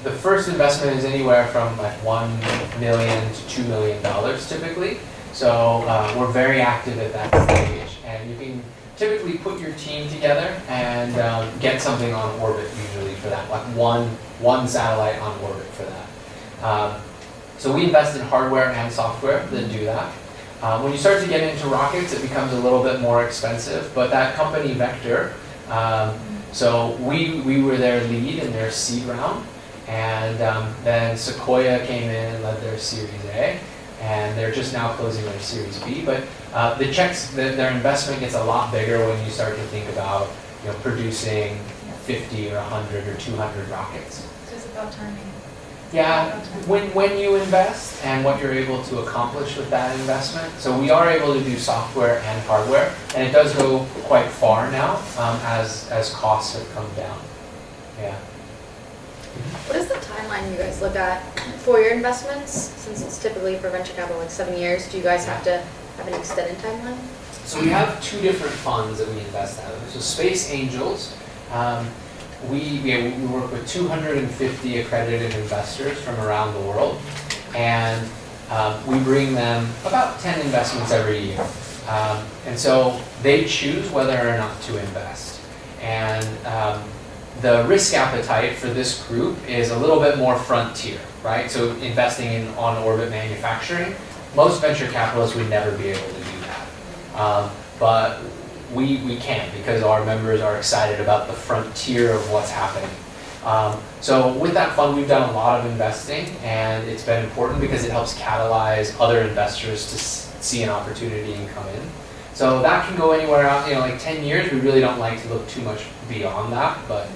The first investment is anywhere from like $1 million to $2 million typically. So we're very active at that stage, and you can typically put your team together and get something on orbit usually for that, like one satellite on orbit for that. So we invest in hardware and software that do that. When you start to get into rockets, it becomes a little bit more expensive, but that company Vector, so we were their lead in their seed round, and then Sequoia came in and led their Series A, and they're just now closing their Series B, but their investment gets a lot bigger when you start to think about producing 50 or 100 or 200 rockets. So it's about timing. Yeah, when you invest and what you're able to accomplish with that investment. So we are able to do software and hardware, and it does go quite far now as costs have come down. Yeah. What is the timeline you guys look at for your investments? Since it's typically for venture capital like 7 years, do you guys have to have an extended timeline? So we have two different funds that we invest out of. So Space Angels, we work with 250 accredited investors from around the world, and we bring them about 10 investments every year. And so they choose whether or not to invest. And the risk appetite for this group is a little bit more frontier, right? So investing in on-orbit manufacturing, most venture capitalists would never be able to do that. But we can, because our members are excited about the frontier of what's happening. So with that fund, we've done a lot of investing, and it's been important because it helps catalyze other investors to see an opportunity and come in. So that can go anywhere out, like 10 years. We really don't like to look too much beyond that, but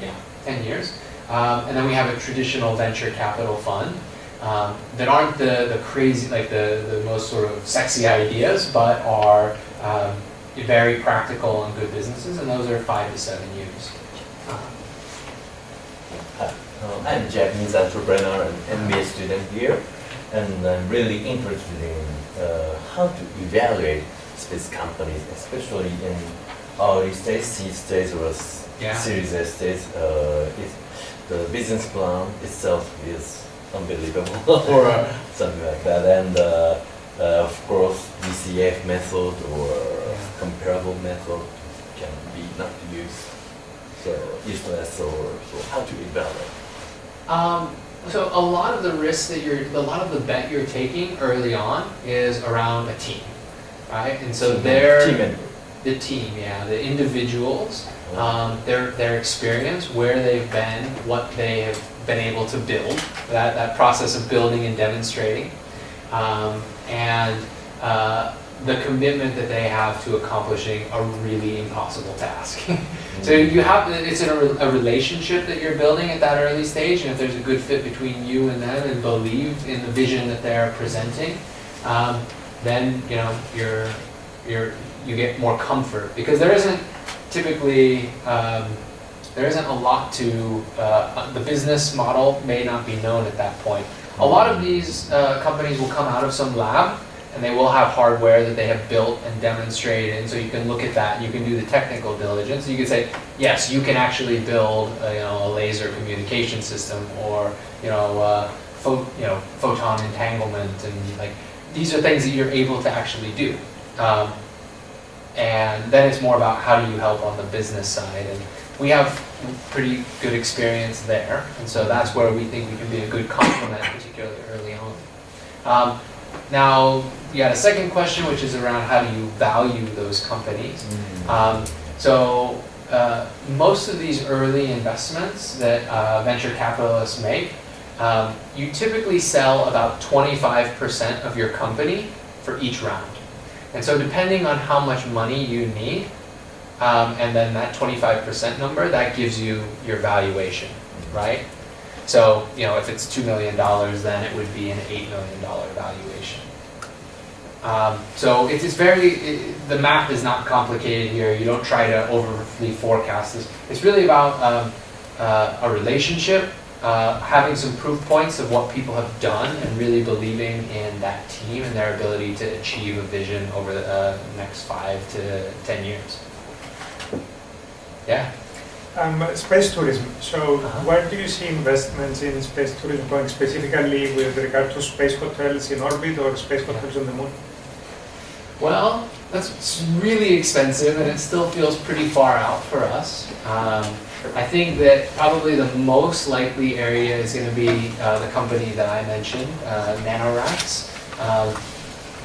10 years. And then we have a traditional venture capital fund that aren't the crazy, like the most sort of sexy ideas, but are very practical and good businesses, and those are 5 to 7 years. I'm a Japanese entrepreneur and MBA student here, and I'm really interested in how to evaluate space companies, especially in early stage, seed stage, or Series A stage. The business plan itself is unbelievable, or something like that, and of course, DCF method or comparable method can be not used. So useless, or so how to evaluate? So a lot of the risk a lot of the bet you're taking early on is around a team, right? And so the team, the individuals, their experience, where they've been, what they have been able to build, that process of building and demonstrating, and the commitment that they have to accomplishing a really impossible task. So it's a relationship that you're building at that early stage, and if there's a good fit between you and them and believe in the vision that they're presenting, then you get more comfort, because there isn't typically there isn't a lot to the business model may not be known at that point. A lot of these companies will come out of some lab, and they will have hardware that they have built and demonstrated, and so you can look at that, you can do the technical diligence. You can say, yes, you can actually build a laser communication system, or photon entanglement, and like these are things that you're able to actually do. And then it's more about how do you help on the business side, and we have pretty good experience there, and so that's where we think we can be a good complement, particularly early on. Now, you got a second question, which is around how do you value those companies. So most of these early investments that venture capitalists make, you typically sell about 25% of your company for each round. And so depending on how much money you need, and then that 25% number, that gives you your valuation, right? So, you know, if it's $2 million, then it would be an $8 million valuation. So it's the math is not complicated here. You don't try to overly forecast this. It's really about a relationship, having some proof points of what people have done and really believing in that team and their ability to achieve a vision over the next 5 to 10 years. Yeah. Space tourism. So where do you see investments in space tourism going, specifically with regard to space hotels in orbit or space hotels on the moon? Well, that's really expensive and it still feels pretty far out for us. I think that probably the most likely area is going to be the company that I mentioned, NanoRacks.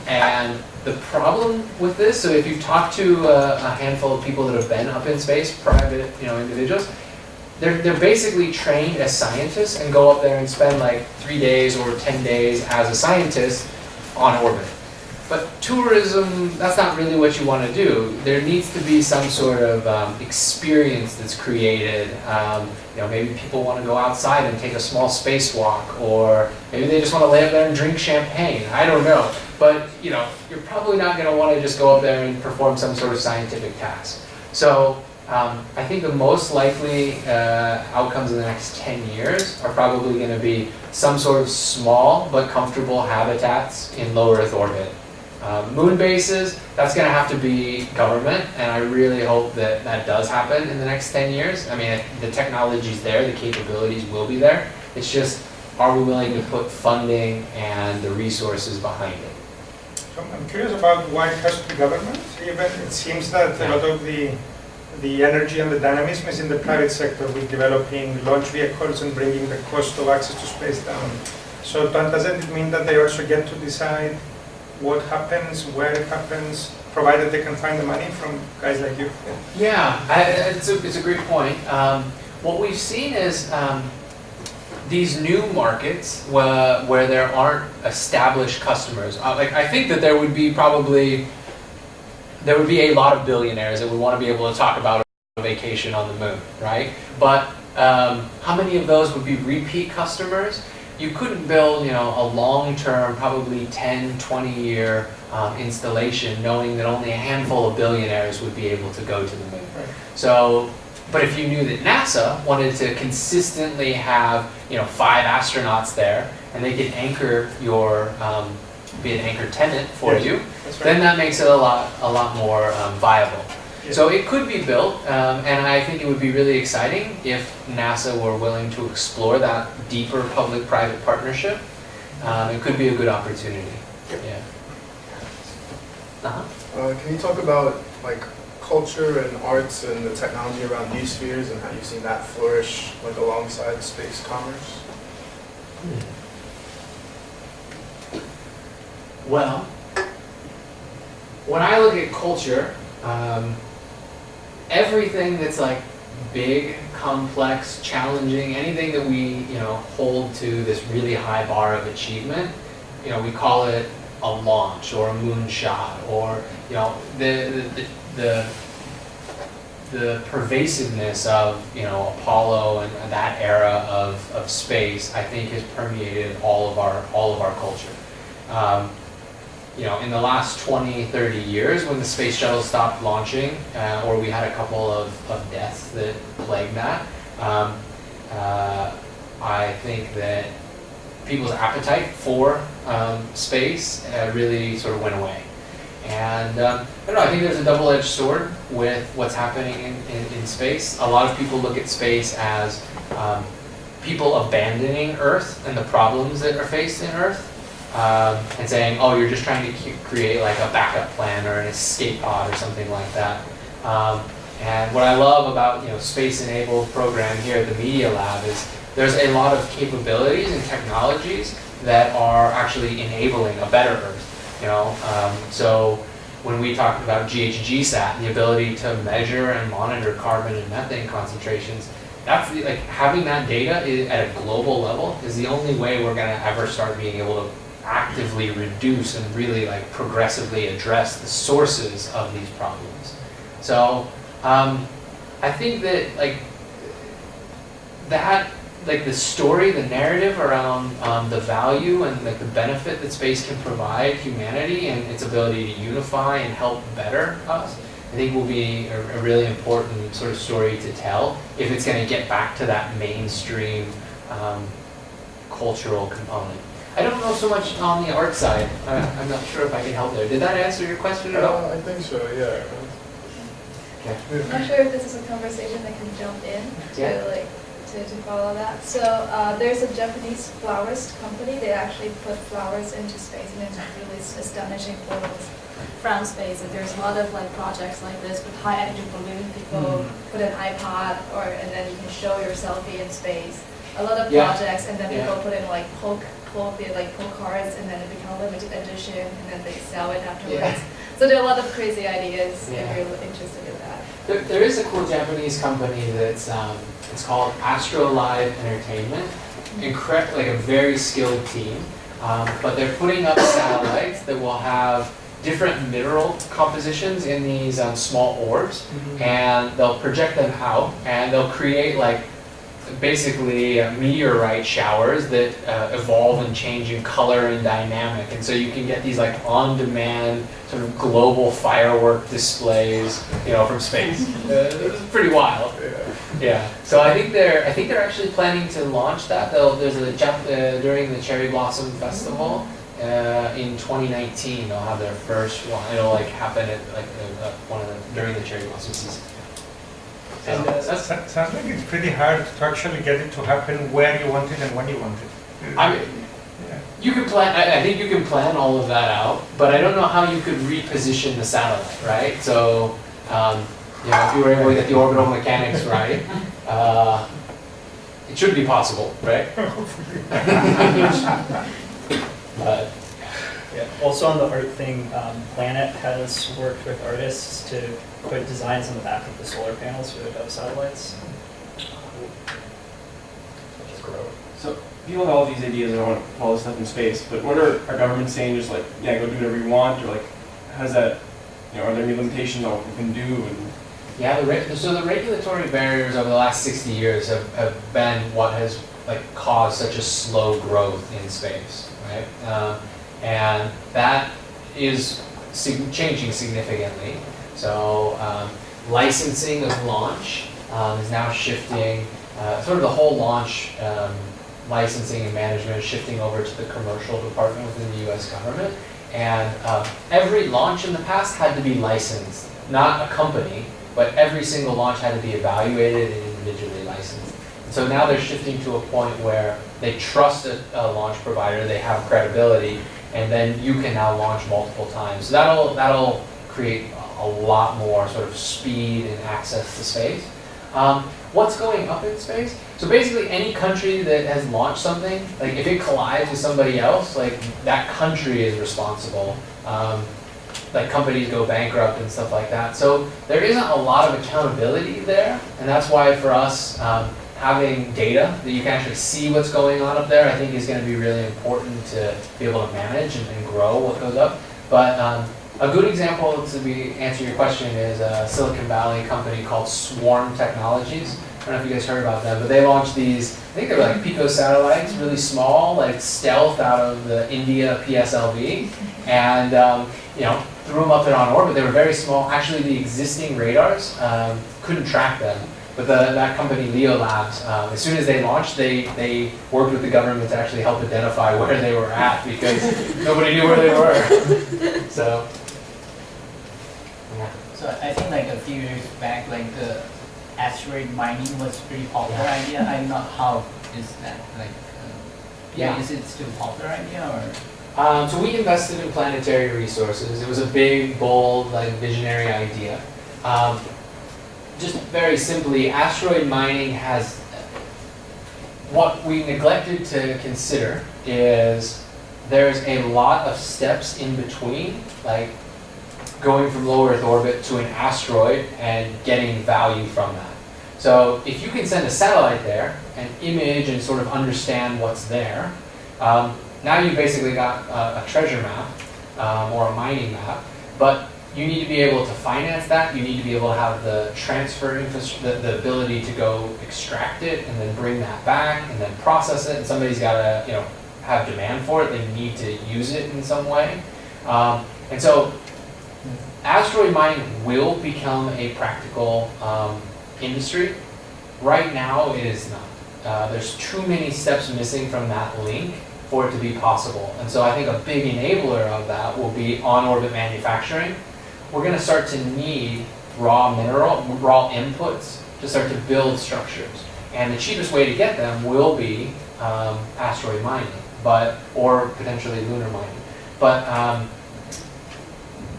And the problem with this, so if you talk to a handful of people that have been up in space, private, individuals, they're basically trained as scientists and go up there and spend like 3 days or 10 days as a scientist on orbit. But tourism, that's not really what you want to do. There needs to be some sort of experience that's created. Maybe people want to go outside and take a small spacewalk, or maybe they just want to lay up there and drink champagne. I don't know. But you're probably not going to want to just go up there and perform some sort of scientific task. So I think the most likely outcomes in the next 10 years are probably going to be some sort of small but comfortable habitats in low Earth orbit. Moon bases, that's going to have to be government, and I really hope that that does happen in the next 10 years. I mean, the technology's there, the capabilities will be there. It's just, are we willing to put funding and the resources behind it? So I'm curious about why it has to be government. Even it seems that a lot of the energy and the dynamism is in the private sector with developing launch vehicles and bringing the cost of access to space down. So doesn't it mean that they also get to decide what happens, where it happens, provided they can find the money from guys like you? Yeah, it's a great point. What we've seen is these new markets where there aren't established customers. I think that there would be a lot of billionaires that would want to be able to talk about a vacation on the moon, right? But how many of those would be repeat customers? You couldn't build, a long-term, probably 10, 20-year installation knowing that only a handful of billionaires would be able to go to the moon. Right. So, but if you knew that NASA wanted to consistently have, 5 astronauts there, and they could anchor your, be an anchor tenant for Yes, you, that's right. then that makes it a lot more viable. Yes. So it could be built, and I think it would be really exciting if NASA were willing to explore that deeper public-private partnership. It could be a good opportunity. Yeah. Can you talk about culture and arts and the technology around these spheres and how you've seen that flourish alongside space commerce? Well, when I look at culture, everything that's big, complex, challenging, anything that we hold to this really high bar of achievement, we call it a launch or a moonshot, or the pervasiveness of Apollo and that era of space, I think, has permeated all of our culture. In the last 20, 30 years, when the space shuttle stopped launching, or we had a couple of deaths that plagued that, I think that people's appetite for space really sort of went away. And I don't know, I think there's a double-edged sword with what's happening in space. A lot of people look at space as people abandoning Earth and the problems that are faced in Earth. And saying, oh, you're just trying to create a backup plan or an escape pod or something like that. And what I love about space-enabled program here at the Media Lab is there's a lot of capabilities and technologies that are actually enabling a better Earth, you know? So when we talk about GHGsat, the ability to measure and monitor carbon and methane concentrations, that's like having that data at a global level is the only way we're gonna ever start being able to actively reduce and really like progressively address the sources of these problems. So I think that like the story, the narrative around the value and like the benefit that space can provide humanity and its ability to unify and help better us, I think will be a really important sort of story to tell if it's going to get back to that mainstream cultural component. I don't know so much on the art side. I'm not sure if I can help there. Did that answer your question at all? I think so, yeah. Okay. I'm not sure if this is a conversation that can jump in to follow that. So there's a Japanese florist company. They actually put flowers into space, and it's really astonishing photos from space. And there's a lot of like projects like this with high energy balloon. People put an iPod, and then you can show your selfie in space. A lot of projects, and then people put in like poke cards, and then it becomes limited edition, and then they sell it afterwards. Yeah. So there are a lot of crazy ideas if you're interested in that. There is a cool Japanese company that's it's called Astro Live Entertainment. Like a very skilled team, but they're putting up satellites that will have different mineral compositions in these small orbs, and they'll project them out, and they'll create like basically meteorite showers that evolve and change in color and dynamic, and so you can get these like on-demand sort of global firework displays, you know, from space. It's pretty wild. Yeah. So I think they're actually planning to launch that. There's a during the Cherry Blossom Festival in 2019. They'll have their first one. It'll like happen at like one of the during the Cherry Blossom season. And sounds like it's pretty hard to actually get it to happen where you want it and when you want it. I mean, you can plan. I think you can plan all of that out, but I don't know how you could reposition the satellite, right? So, you know, if you were able to get the orbital mechanics right, it should be possible, right? But yeah. Also on the art thing, Planet has worked with artists to put designs on the back of the solar panels for the Dove satellites. So people have all these ideas and want to put all this stuff in space, but what are our governments saying? Just like, yeah, go do whatever you want, or like, how does that, you know, are there any limitations on what we can do? And yeah, so the regulatory barriers over the last 60 years have been what has like caused such a slow growth in space, right? And that is changing significantly. So licensing of launch is now shifting, sort of the whole launch licensing and management is shifting over to the commercial department within the US government. And every launch in the past had to be licensed, not a company, but every single launch had to be evaluated and individually licensed. And so now they're shifting to a point where they trust a launch provider, they have credibility, and then you can now launch multiple times. So that'll create a lot more sort of speed and access to space. What's going up in space? So basically any country that has launched something, like if it collides with somebody else, like that country is responsible. Like companies go bankrupt and stuff like that. So there isn't a lot of accountability there, and that's why for us, having data that you can actually see what's going on up there, I think is going to be really important to be able to manage and grow what goes up. But a good example to answer your question is a Silicon Valley company called Swarm Technologies. I don't know if you guys heard about them, but they launched these, I think they were like pico satellites, really small, like stealth out of the India PSLV, and you know, threw them up there on orbit. They were very small. Actually, the existing radars couldn't track them. But that company, Leo Labs, as soon as they launched, they worked with the government to actually help identify where they were at because nobody knew where they were. So, yeah. So I think like a few years back, like the asteroid mining was pretty popular idea. I don't know how is that like. Is it still a popular idea or? So we invested in Planetary Resources. It was a big, bold, like visionary idea. Just very simply, asteroid mining has what we neglected to consider is there's a lot of steps in between, like going from low Earth orbit to an asteroid and getting value from that. So if you can send a satellite there and image and sort of understand what's there, now you've basically got a treasure map or a mining map, but you need to be able to finance that. You need to be able to have the transfer infrastructure, the ability to go extract it and then bring that back and then process it. And somebody's got to, have demand for it. They need to use it in some way. And so asteroid mining will become a practical industry. Right now, it is not. There's too many steps missing from that link for it to be possible. And so I think a big enabler of that will be on-orbit manufacturing. We're going to start to need raw inputs to start to build structures. And the cheapest way to get them will be asteroid mining, or potentially lunar mining. But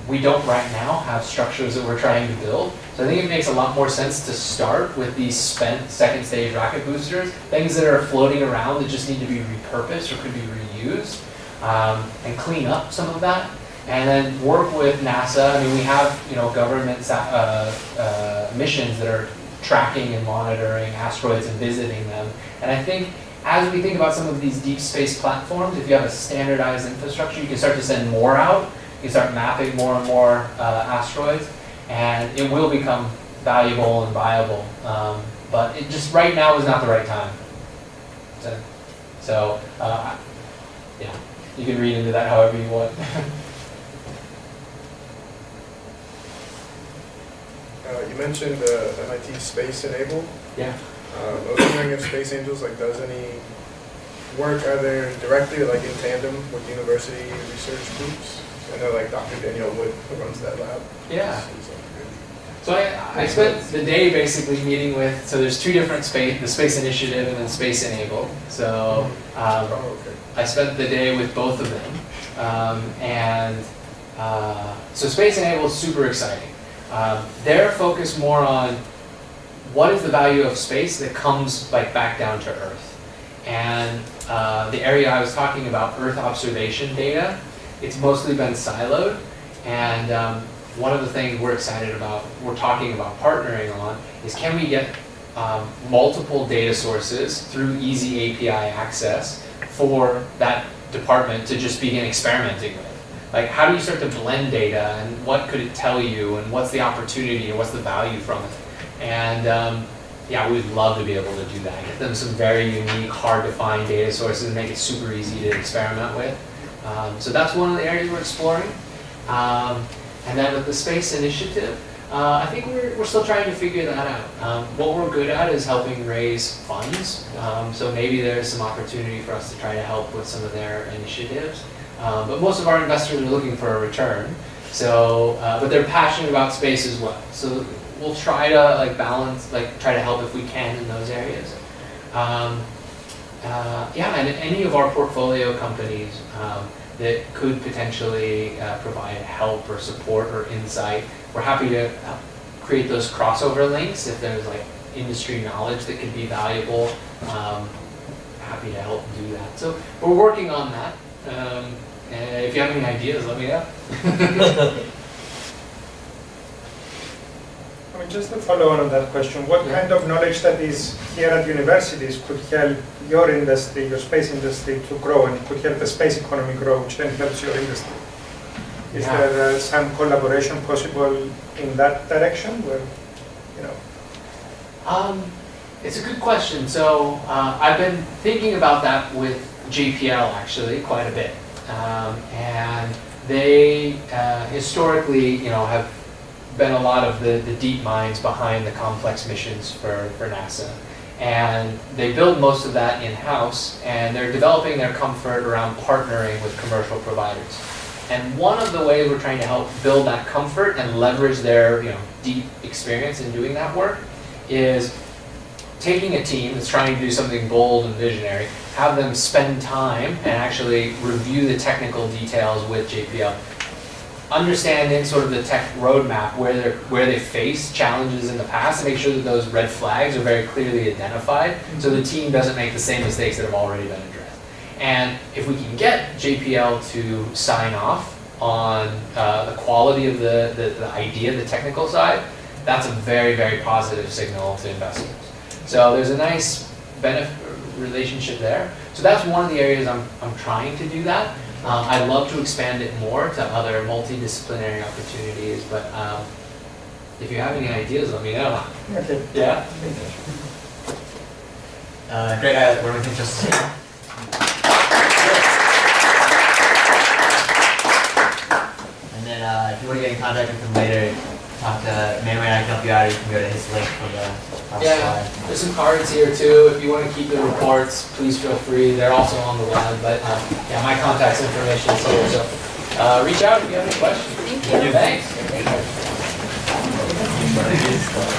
we don't right now have structures that we're trying to build. So I think it makes a lot more sense to start with these spent second stage rocket boosters, things that are floating around that just need to be repurposed or could be reused, and clean up some of that. And then work with NASA. I mean, we have government missions that are tracking and monitoring asteroids and visiting them. And I think as we think about some of these deep space platforms, if you have a standardized infrastructure, you can start to send more out. You can start mapping more and more asteroids, and it will become valuable and viable. But it just right now is not the right time. So yeah, you can read into that however you want. You mentioned MIT Space Enable. Yeah. I was wondering if Space Angels does any work either directly or in tandem with university research groups. I know Dr. Danielle Wood, who runs that lab. Yeah. So I spent the day basically meeting with, so there's two different the Space Initiative and then Space Enable. So I spent the day with both of them. So Space Enable is super exciting. They're focused more on what is the value of space that comes back down to Earth. And the area I was talking about, Earth observation data, it's mostly been siloed. And one of the things we're excited about, we're talking about partnering on, is can we get multiple data sources through easy API access for that department to just begin experimenting with. How do you start to blend data, and what could it tell you, and what's the opportunity, or what's the value from it? And yeah, we'd love to be able to do that. Get them some very unique, hard to find data sources and make it super easy to experiment with. So that's one of the areas we're exploring. And then with the Space Initiative, I think we're still trying to figure that out. What we're good at is helping raise funds. So maybe there's some opportunity for us to try to help with some of their initiatives. But most of our investors are looking for a return. So, but they're passionate about space as well. So we'll try to balance, try to help if we can in those areas. Yeah, and any of our portfolio companies that could potentially provide help or support or insight, we're happy to create those crossover links if there's industry knowledge that could be valuable. Happy to help do that. So we're working on that. And if you have any ideas, let me know. Just to follow on that question, what kind of knowledge that is here at universities could help your industry, your space industry to grow, and could help the space economy grow, which then helps your industry? Is there some collaboration possible in that direction where, It's a good question. So I've been thinking about that with JPL actually quite a bit. And they historically, have been a lot of the deep minds behind the complex missions for NASA. And they build most of that in-house, and they're developing their comfort around partnering with commercial providers. And one of the ways we're trying to help build that comfort and leverage their deep experience in doing that work is taking a team that's trying to do something bold and visionary, have them spend time and actually review the technical details with JPL. understanding sort of the tech roadmap where they face challenges in the past, and make sure that those red flags are very clearly identified, so the team doesn't make the same mistakes that have already been addressed. And if we can get JPL to sign off on the quality of the idea, the technical side, that's a very, very positive signal to investors. So there's a nice benefit relationship there. So that's one of the areas I'm trying to do that. I'd love to expand it more to other multidisciplinary opportunities, but if you have any ideas, let me know. Okay. Yeah? Great, what do we think, Justus? And then if you want to get in contact with him later, talk to Manuel, I can help you out, you can go to his link from the Yeah, slide. there's some cards here too. If you want to keep the reports, please feel free. They're also on the web, but yeah, my contact information is here. So reach out if you have any questions. Thank you. Thanks. Thank you.